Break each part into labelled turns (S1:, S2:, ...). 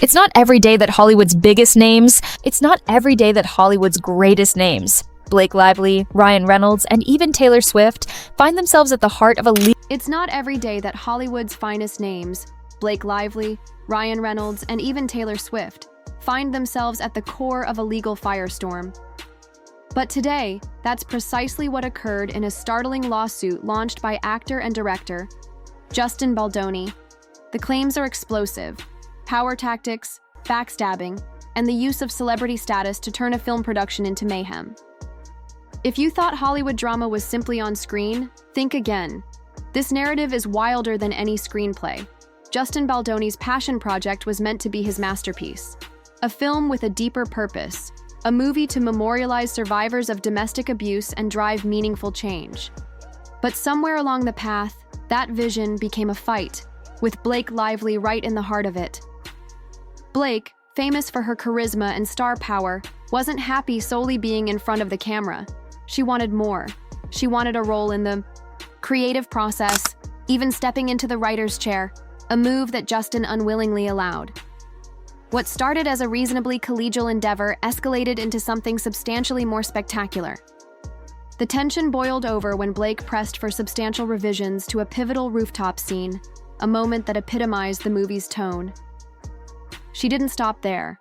S1: It's not every day that Hollywood's biggest names, it's not every day that Hollywood's greatest names, Blake Lively, Ryan Reynolds, and even Taylor Swift, find themselves at the heart of a
S2: It's not every day that Hollywood's finest names, Blake Lively, Ryan Reynolds, and even Taylor Swift, find themselves at the core of a legal firestorm. But today, that's precisely what occurred in a startling lawsuit launched by actor and director Justin Baldoni. The claims are explosive: power tactics, backstabbing, and the use of celebrity status to turn a film production into mayhem. If you thought Hollywood drama was simply on screen, think again. This narrative is wilder than any screenplay. Justin Baldoni's passion project was meant to be his masterpiece, a film with a deeper purpose, a movie to memorialize survivors of domestic abuse and drive meaningful change. But somewhere along the path, that vision became a fight, with Blake Lively right in the heart of it. Blake, famous for her charisma and star power, wasn't happy solely being in front of the camera. She wanted more. She wanted a role in the creative process, even stepping into the writer's chair, a move that Justin unwillingly allowed. What started as a reasonably collegial endeavor escalated into something substantially more spectacular. The tension boiled over when Blake pressed for substantial revisions to a pivotal rooftop scene, a moment that epitomized the movie's tone. She didn't stop there.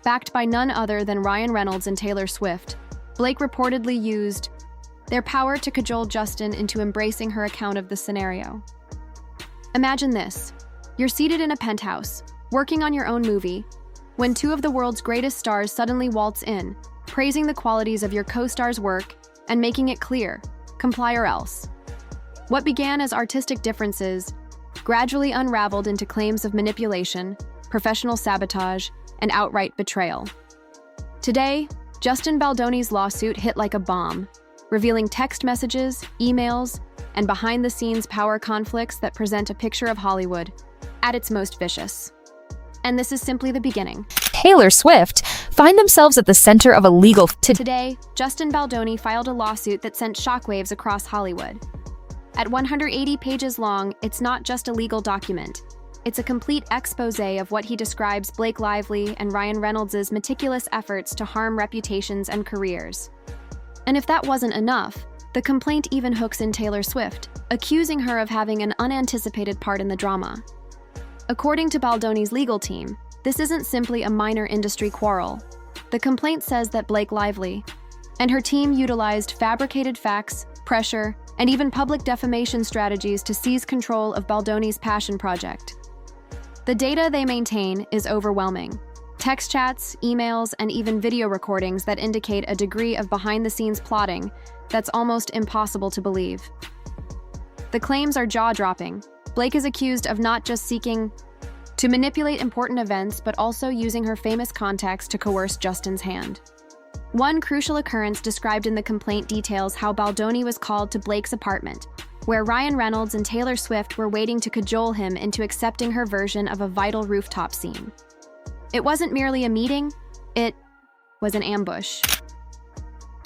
S2: Backed by none other than Ryan Reynolds and Taylor Swift, Blake reportedly used their power to cajole Justin into embracing her account of the scenario. Imagine this. You're seated in a penthouse, working on your own movie, when two of the world's greatest stars suddenly waltz in, praising the qualities of your co-star's work and making it clear, comply or else. What began as artistic differences gradually unraveled into claims of manipulation, professional sabotage, and outright betrayal. Today, Justin Baldoni's lawsuit hit like a bomb, revealing text messages, emails, and behind-the-scenes power conflicts that present a picture of Hollywood at its most vicious. And this is simply the beginning.
S1: Taylor Swift find themselves at the center of a legal
S2: Today, Justin Baldoni filed a lawsuit that sent shockwaves across Hollywood. At 180 pages long, it's not just a legal document. It's a complete exposé of what he describes Blake Lively and Ryan Reynolds' meticulous efforts to harm reputations and careers. And if that wasn't enough, the complaint even hooks in Taylor Swift, accusing her of having an unanticipated part in the drama. According to Baldoni's legal team, this isn't simply a minor industry quarrel. The complaint says that Blake Lively and her team utilized fabricated facts, pressure, and even public defamation strategies to seize control of Baldoni's passion project. The data they maintain is overwhelming. Text chats, emails, and even video recordings that indicate a degree of behind-the-scenes plotting that's almost impossible to believe. The claims are jaw-dropping. Blake is accused of not just seeking to manipulate important events, but also using her famous contacts to coerce Justin's hand. One crucial occurrence described in the complaint details how Baldoni was called to Blake's apartment, where Ryan Reynolds and Taylor Swift were waiting to cajole him into accepting her version of a vital rooftop scene. It wasn't merely a meeting, it was an ambush.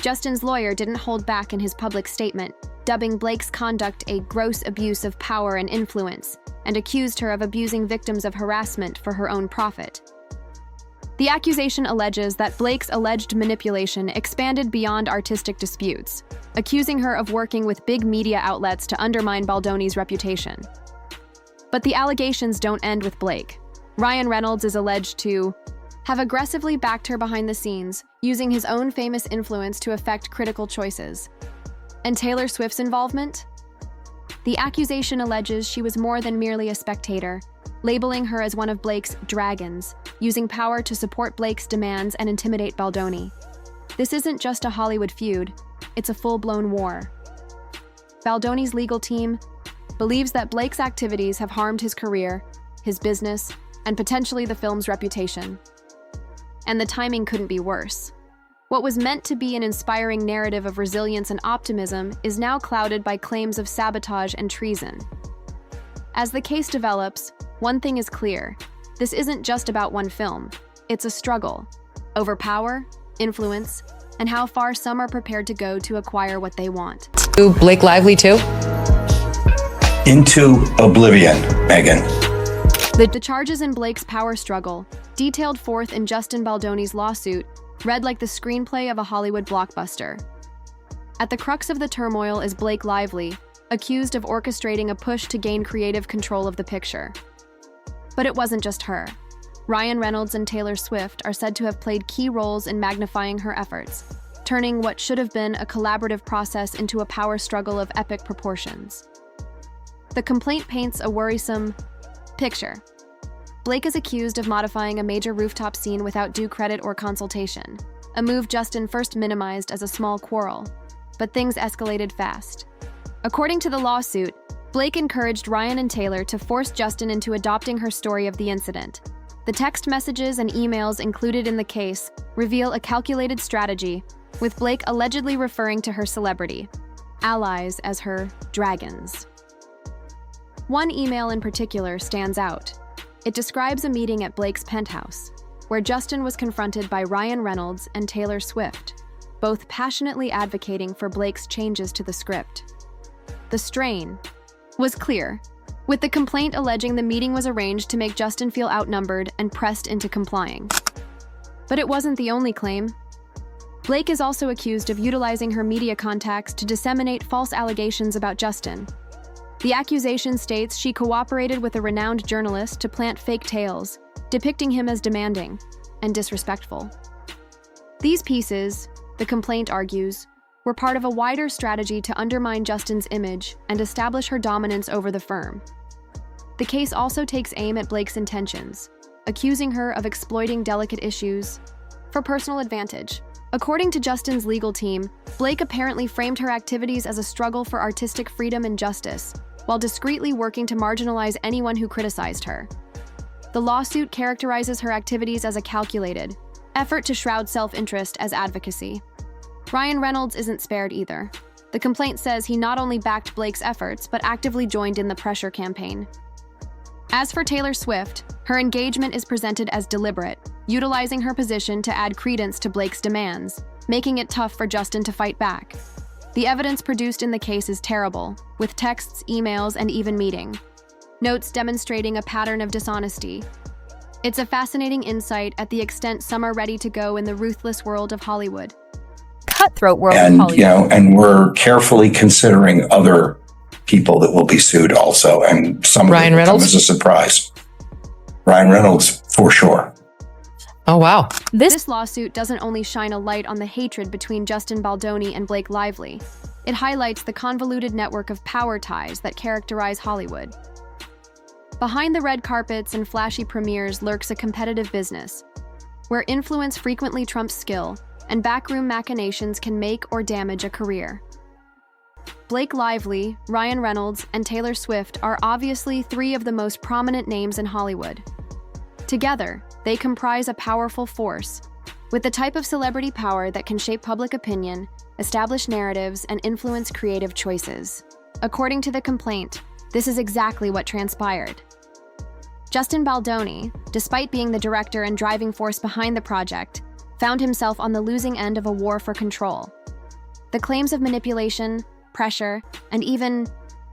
S2: Justin's lawyer didn't hold back in his public statement, dubbing Blake's conduct a gross abuse of power and influence, and accused her of abusing victims of harassment for her own profit. The accusation alleges that Blake's alleged manipulation expanded beyond artistic disputes, accusing her of working with big media outlets to undermine Baldoni's reputation. But the allegations don't end with Blake. Ryan Reynolds is alleged to have aggressively backed her behind the scenes, using his own famous influence to affect critical choices. And Taylor Swift's involvement? The accusation alleges she was more than merely a spectator, labeling her as one of Blake's dragons, using power to support Blake's demands and intimidate Baldoni. This isn't just a Hollywood feud, it's a full-blown war. Baldoni's legal team believes that Blake's activities have harmed his career, his business, and potentially the film's reputation. And the timing couldn't be worse. What was meant to be an inspiring narrative of resilience and optimism is now clouded by claims of sabotage and treason. As the case develops, one thing is clear. This isn't just about one film. It's a struggle over power, influence, and how far some are prepared to go to acquire what they want.
S3: Blake Lively too?
S4: Into oblivion, Megan.
S2: The charges in Blake's power struggle, detailed forth in Justin Baldoni's lawsuit, read like the screenplay of a Hollywood blockbuster. At the crux of the turmoil is Blake Lively, accused of orchestrating a push to gain creative control of the picture. But it wasn't just her. Ryan Reynolds and Taylor Swift are said to have played key roles in magnifying her efforts, turning what should have been a collaborative process into a power struggle of epic proportions. The complaint paints a worrisome picture. Blake is accused of modifying a major rooftop scene without due credit or consultation, a move Justin first minimized as a small quarrel, but things escalated fast. According to the lawsuit, Blake encouraged Ryan and Taylor to force Justin into adopting her story of the incident. The text messages and emails included in the case reveal a calculated strategy, with Blake allegedly referring to her celebrity allies as her dragons. One email in particular stands out. It describes a meeting at Blake's penthouse, where Justin was confronted by Ryan Reynolds and Taylor Swift, both passionately advocating for Blake's changes to the script. The strain was clear, with the complaint alleging the meeting was arranged to make Justin feel outnumbered and pressed into complying. But it wasn't the only claim. Blake is also accused of utilizing her media contacts to disseminate false allegations about Justin. The accusation states she cooperated with a renowned journalist to plant fake tales, depicting him as demanding and disrespectful. These pieces, the complaint argues, were part of a wider strategy to undermine Justin's image and establish her dominance over the firm. The case also takes aim at Blake's intentions, accusing her of exploiting delicate issues for personal advantage. According to Justin's legal team, Blake apparently framed her activities as a struggle for artistic freedom and justice, while discreetly working to marginalize anyone who criticized her. The lawsuit characterizes her activities as a calculated effort to shroud self-interest as advocacy. Ryan Reynolds isn't spared either. The complaint says he not only backed Blake's efforts, but actively joined in the pressure campaign. As for Taylor Swift, her engagement is presented as deliberate, utilizing her position to add credence to Blake's demands, making it tough for Justin to fight back. The evidence produced in the case is terrible, with texts, emails, and even meeting notes demonstrating a pattern of dishonesty. It's a fascinating insight at the extent some are ready to go in the ruthless world of Hollywood.
S1: Cutthroat world
S3: And,
S1: of Hollywood.
S3: and we're carefully considering other people that will be sued also, and some of
S4: Ryan
S3: it will come
S4: Reynolds?
S3: as a surprise. Ryan Reynolds, for sure.
S4: Oh, wow.
S2: This lawsuit doesn't only shine a light on the hatred between Justin Baldoni and Blake Lively. It highlights the convoluted network of power ties that characterize Hollywood. Behind the red carpets and flashy premieres lurks a competitive business, where influence frequently trumps skill, and backroom machinations can make or damage a career. Blake Lively, Ryan Reynolds, and Taylor Swift are obviously three of the most prominent names in Hollywood. Together, they comprise a powerful force, with the type of celebrity power that can shape public opinion, establish narratives, and influence creative choices. According to the complaint, this is exactly what transpired. Justin Baldoni, despite being the director and driving force behind the project, found himself on the losing end of a war for control. The claims of manipulation, pressure, and even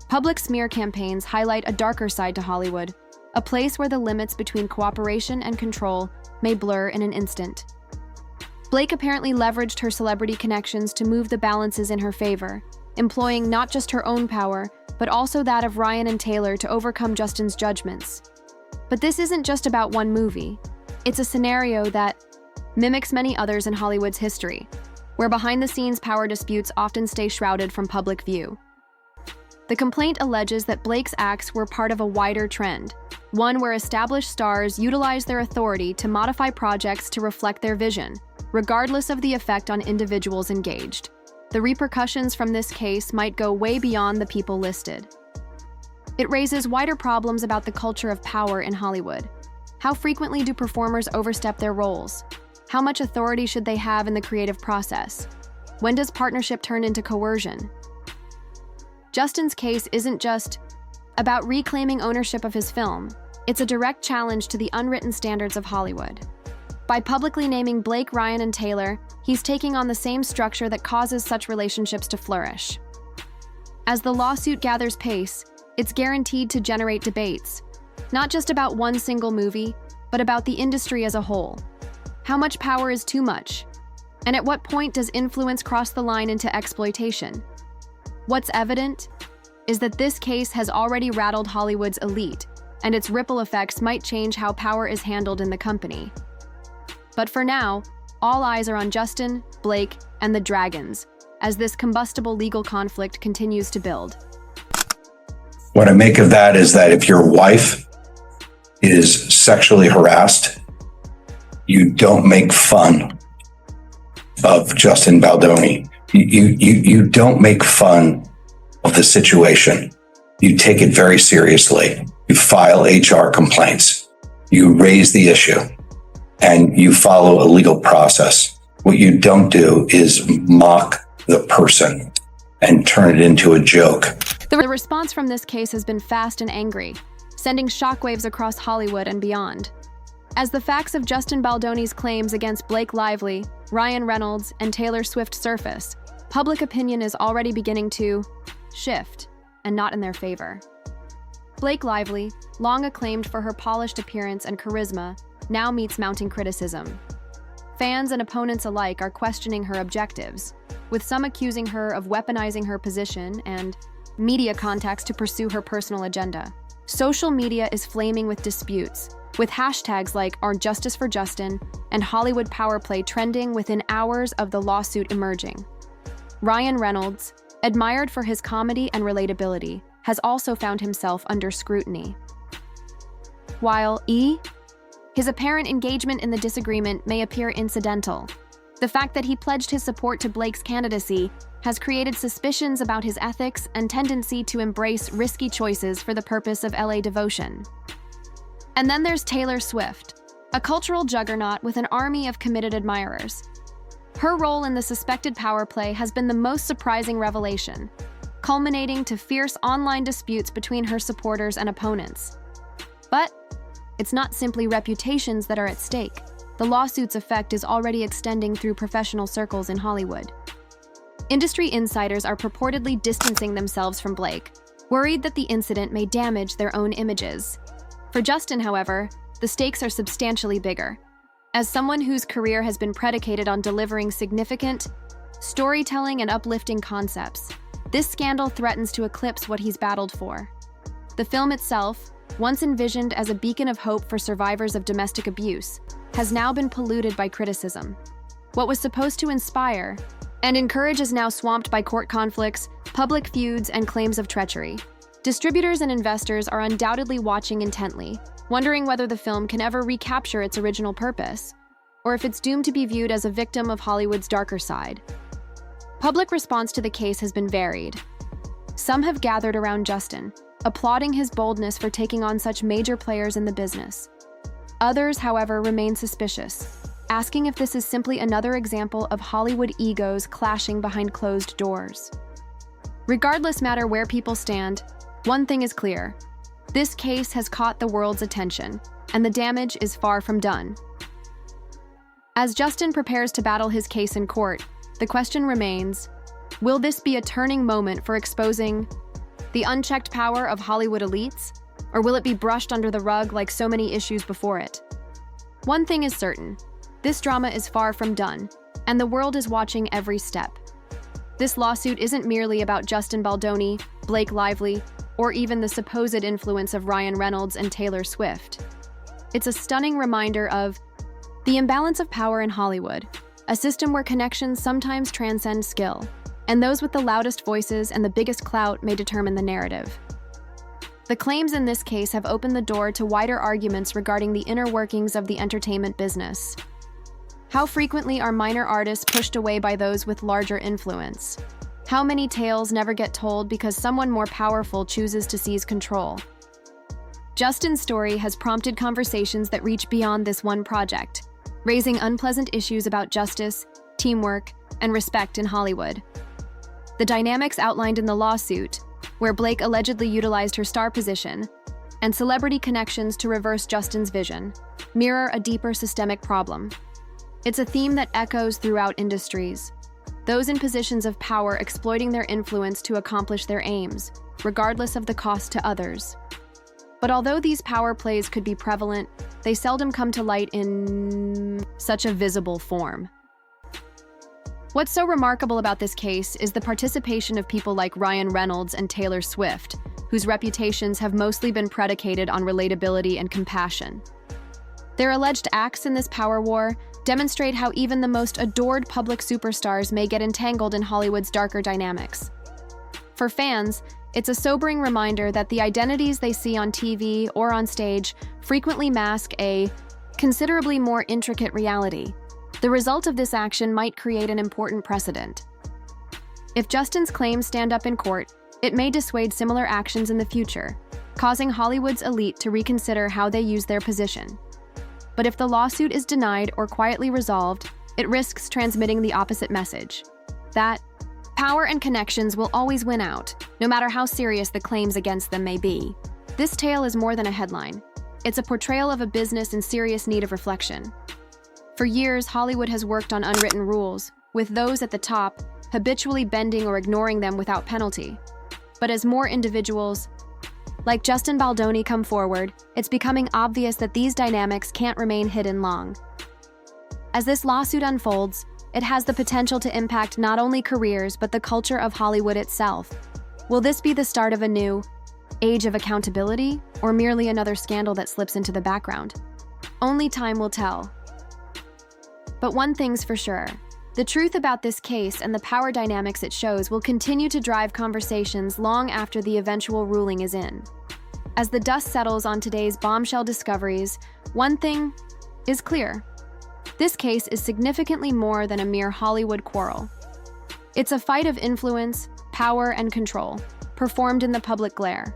S2: public smear campaigns highlight a darker side to Hollywood, a place where the limits between cooperation and control may blur in an instant. Blake apparently leveraged her celebrity connections to move the balances in her favor, employing not just her own power, but also that of Ryan and Taylor to overcome Justin's judgments. But this isn't just about one movie. It's a scenario that mimics many others in Hollywood's history, where behind-the-scenes power disputes often stay shrouded from public view. The complaint alleges that Blake's acts were part of a wider trend, one where established stars utilize their authority to modify projects to reflect their vision, regardless of the effect on individuals engaged. The repercussions from this case might go way beyond the people listed. It raises wider problems about the culture of power in Hollywood. How frequently do performers overstep their roles? How much authority should they have in the creative process? When does partnership turn into coercion? Justin's case isn't just about reclaiming ownership of his film. It's a direct challenge to the unwritten standards of Hollywood. By publicly naming Blake, Ryan, and Taylor, he's taking on the same structure that causes such relationships to flourish. As the lawsuit gathers pace, it's guaranteed to generate debates, Not just about one single movie, but about the industry as a whole. How much power is too much? And at what point does influence cross the line into exploitation? What's evident is that this case has already rattled Hollywood's elite, and its ripple effects might change how power is handled in the company. But for now, all eyes are on Justin, Blake, and the Dragons, as this combustible legal conflict continues to build.
S3: What I make of that is that if your wife is sexually harassed, you don't make fun of Justin Baldoni. You don't make fun of the situation. You take it very seriously. You file HR complaints. You raise the issue and you follow a legal process. What you don't do is mock the person and turn it into a joke.
S2: The response from this case has been fast and angry, sending shockwaves across Hollywood and beyond. As the facts of Justin Baldoni's claims against Blake Lively, Ryan Reynolds, and Taylor Swift surface, public opinion is already beginning to shift, and not in their favor. Blake Lively, long acclaimed for her polished appearance and charisma, now meets mounting criticism. Fans and opponents alike are questioning her objectives, with some accusing her of weaponizing her position and media contacts to pursue her personal agenda. Social media is flaming with disputes, with hashtags like Our Justice for Justin and Hollywood Power Play trending within hours of the lawsuit emerging. Ryan Reynolds, admired for his comedy and relatability, has also found himself under scrutiny. While his apparent engagement in the disagreement may appear incidental, the fact that he pledged his support to Blake's candidacy has created suspicions about his ethics and tendency to embrace risky choices for the purpose of LA devotion. And then there's Taylor Swift, a cultural juggernaut with an army of committed admirers. Her role in the suspected power play has been the most surprising revelation, culminating to fierce online disputes between her supporters and opponents. But it's not simply reputations that are at stake. The lawsuit's effect is already extending through professional circles in Hollywood. Industry insiders are purportedly distancing themselves from Blake, worried that the incident may damage their own images. For Justin, however, the stakes are substantially bigger. As someone whose career has been predicated on delivering significant storytelling and uplifting concepts, this scandal threatens to eclipse what he's battled for. The film itself, once envisioned as a beacon of hope for survivors of domestic abuse, has now been polluted by criticism. What was supposed to inspire and encourage is now swamped by court conflicts, public feuds, and claims of treachery. Distributors and investors are undoubtedly watching intently, wondering whether the film can ever recapture its original purpose, or if it's doomed to be viewed as a victim of Hollywood's darker side. Public response to the case has been varied. Some have gathered around Justin, applauding his boldness for taking on such major players in the business. Others, however, remain suspicious, asking if this is simply another example of Hollywood egos clashing behind closed doors. Regardless matter where people stand, one thing is clear. This case has caught the world's attention, and the damage is far from done. As Justin prepares to battle his case in court, the question remains, will this be a turning moment for exposing the unchecked power of Hollywood elites, or will it be brushed under the rug like so many issues before it? One thing is certain, this drama is far from done, and the world is watching every step. This lawsuit isn't merely about Justin Baldoni, Blake Lively, or even the supposed influence of Ryan Reynolds and Taylor Swift. It's a stunning reminder of the imbalance of power in Hollywood, a system where connections sometimes transcend skill, and those with the loudest voices and the biggest clout may determine the narrative. The claims in this case have opened the door to wider arguments regarding the inner workings of the entertainment business. How frequently are minor artists pushed away by those with larger influence? How many tales never get told because someone more powerful chooses to seize control? Justin's story has prompted conversations that reach beyond this one project, raising unpleasant issues about justice, teamwork, and respect in Hollywood. The dynamics outlined in the lawsuit, where Blake allegedly utilized her star position, and celebrity connections to reverse Justin's vision, mirror a deeper systemic problem. It's a theme that echoes throughout industries, those in positions of power exploiting their influence to accomplish their aims, regardless of the cost to others. But although these power plays could be prevalent, they seldom come to light in such a visible form. What's so remarkable about this case is the participation of people like Ryan Reynolds and Taylor Swift, whose reputations have mostly been predicated on relatability and compassion. Their alleged acts in this power war demonstrate how even the most adored public superstars may get entangled in Hollywood's darker dynamics. For fans, it's a sobering reminder that the identities they see on TV or on stage frequently mask a considerably more intricate reality. The result of this action might create an important precedent. If Justin's claims stand up in court, it may dissuade similar actions in the future, causing Hollywood's elite to reconsider how they use their position. But if the lawsuit is denied or quietly resolved, it risks transmitting the opposite message: that power and connections will always win out, no matter how serious the claims against them may be. This tale is more than a headline. It's a portrayal of a business in serious need of reflection. For years, Hollywood has worked on unwritten rules, with those at the top habitually bending or ignoring them without penalty. But as more individuals, like Justin Baldoni, come forward, it's becoming obvious that these dynamics can't remain hidden long. As this lawsuit unfolds, it has the potential to impact not only careers but the culture of Hollywood itself. Will this be the start of a new age of accountability, or merely another scandal that slips into the background? Only time will tell. But one thing's for sure: the truth about this case and the power dynamics it shows will continue to drive conversations long after the eventual ruling is in. As the dust settles on today's bombshell discoveries, one thing is clear: this case is significantly more than a mere Hollywood quarrel. It's a fight of influence, power, and control, performed in the public glare.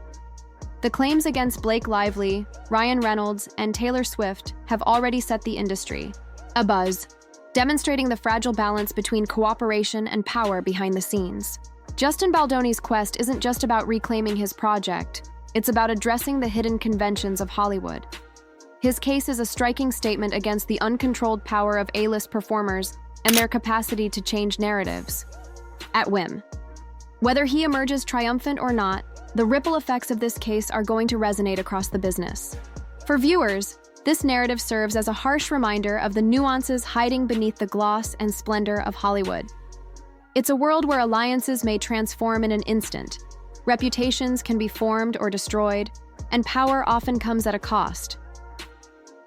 S2: The claims against Blake Lively, Ryan Reynolds, and Taylor Swift have already set the industry abuzz, demonstrating the fragile balance between cooperation and power behind the scenes. Justin Baldoni's quest isn't just about reclaiming his project, it's about addressing the hidden conventions of Hollywood. His case is a striking statement against the uncontrolled power of A-list performers and their capacity to change narratives at whim. Whether he emerges triumphant or not, the ripple effects of this case are going to resonate across the business. For viewers, this narrative serves as a harsh reminder of the nuances hiding beneath the gloss and splendor of Hollywood. It's a world where alliances may transform in an instant, reputations can be formed or destroyed, and power often comes at a cost.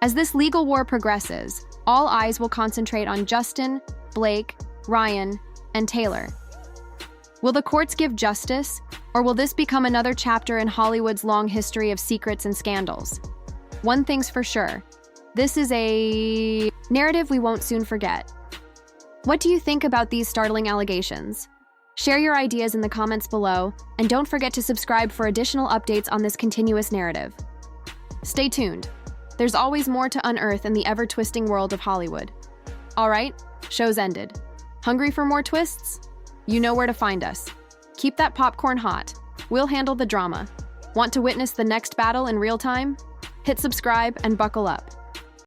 S2: As this legal war progresses, all eyes will concentrate on Justin, Blake, Ryan, and Taylor. Will the courts give justice, or will this become another chapter in Hollywood's long history of secrets and scandals? One thing's for sure: this is a narrative we won't soon forget. What do you think about these startling allegations? Share your ideas in the comments below, and don't forget to subscribe for additional updates on this continuous narrative. Stay tuned. There's always more to unearth in the ever-twisting world of Hollywood. All right, show's ended. Hungry for more twists? You know where to find us. Keep that popcorn hot. We'll handle the drama. Want to witness the next battle in real time? Hit subscribe and buckle up.